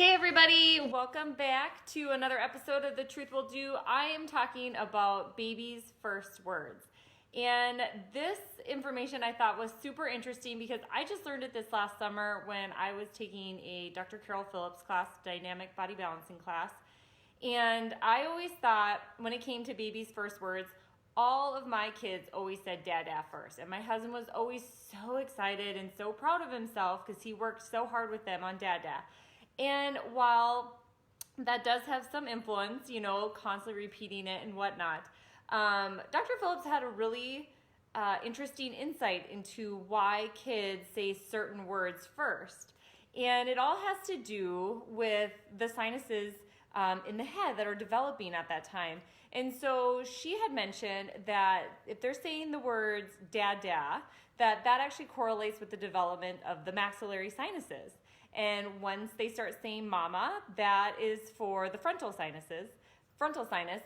Hey everybody, welcome back to another episode of The Truth Will Do. I am talking about babies' first words. And this information I thought was super interesting because I just learned it this last summer when I was taking a Dr. Carol Phillips class, dynamic body balancing class. And I always thought when it came to babies' first words, all of my kids always said dada first. And my husband was always so excited and so proud of himself because he worked so hard with them on dada. And while that does have some influence, constantly repeating it and whatnot, Dr. Phillips had a really interesting insight into why kids say certain words first. And it all has to do with the sinuses in the head that are developing at that time. And so she had mentioned that if they're saying the words dada, that actually correlates with the development of the maxillary sinuses. And once they start saying mama, that is for the frontal sinus,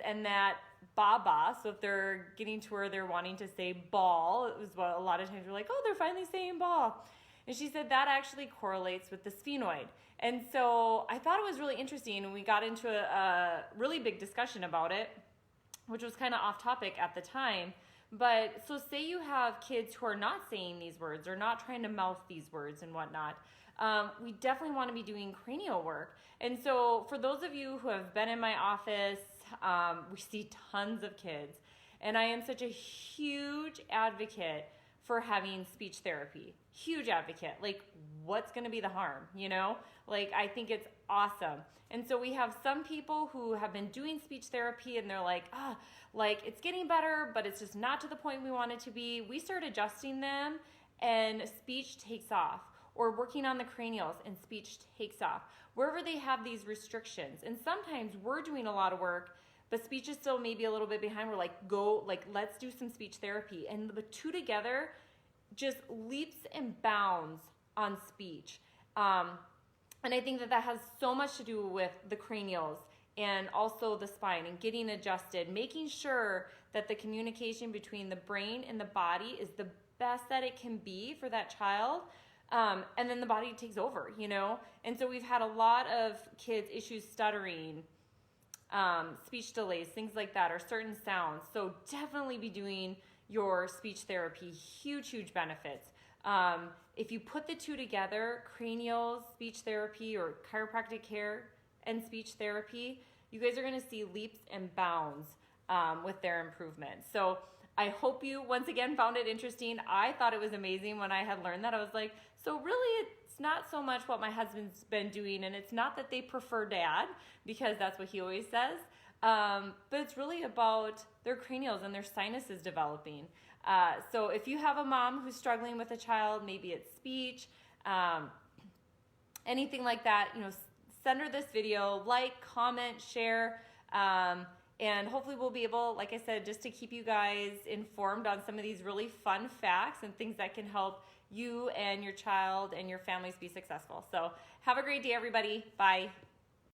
and that baba, so if they're getting to where they're wanting to say ball, it was what a lot of times we're like, oh, they're finally saying ball. And she said that actually correlates with the sphenoid. And so I thought it was really interesting, and we got into a really big discussion about it, which was kind of off topic at the time. But so say you have kids who are not saying these words or not trying to mouth these words and whatnot, we definitely want to be doing cranial work. And so for those of you who have been in my office, we see tons of kids. And I am such a huge advocate for having speech therapy. Huge advocate. Like, what's going to be the harm, I think it's awesome. And so we have some people who have been doing speech therapy and they're like, it's getting better, but it's just not to the point we want it to be. We start adjusting them and speech takes off. Or working on the cranials and speech takes off. Wherever they have these restrictions. And sometimes we're doing a lot of work, but speech is still maybe a little bit behind. We're like, let's do some speech therapy. And the two together just leaps and bounds on speech. And I think that has so much to do with the cranials and also the spine and getting adjusted, making sure that the communication between the brain and the body is the best that it can be for that child. And then the body takes over, And so we've had a lot of kids issues stuttering, speech delays, things like that, or certain sounds. So definitely be doing your speech therapy. Huge, huge benefits. If you put the two together, cranial speech therapy or chiropractic care and speech therapy, you guys are going to see leaps and bounds with their improvement. So I hope you, once again, found it interesting. I thought it was amazing when I had learned that. I was like, so really it's not so much what my husband's been doing, and it's not that they prefer dad, because that's what he always says, but it's really about their cranials and their sinuses developing. So if you have a mom who's struggling with a child, maybe it's speech, anything like that, send her this video, comment, share, and hopefully we'll be able, like I said, just to keep you guys informed on some of these really fun facts and things that can help you and your child and your families be successful. So have a great day, everybody. Bye.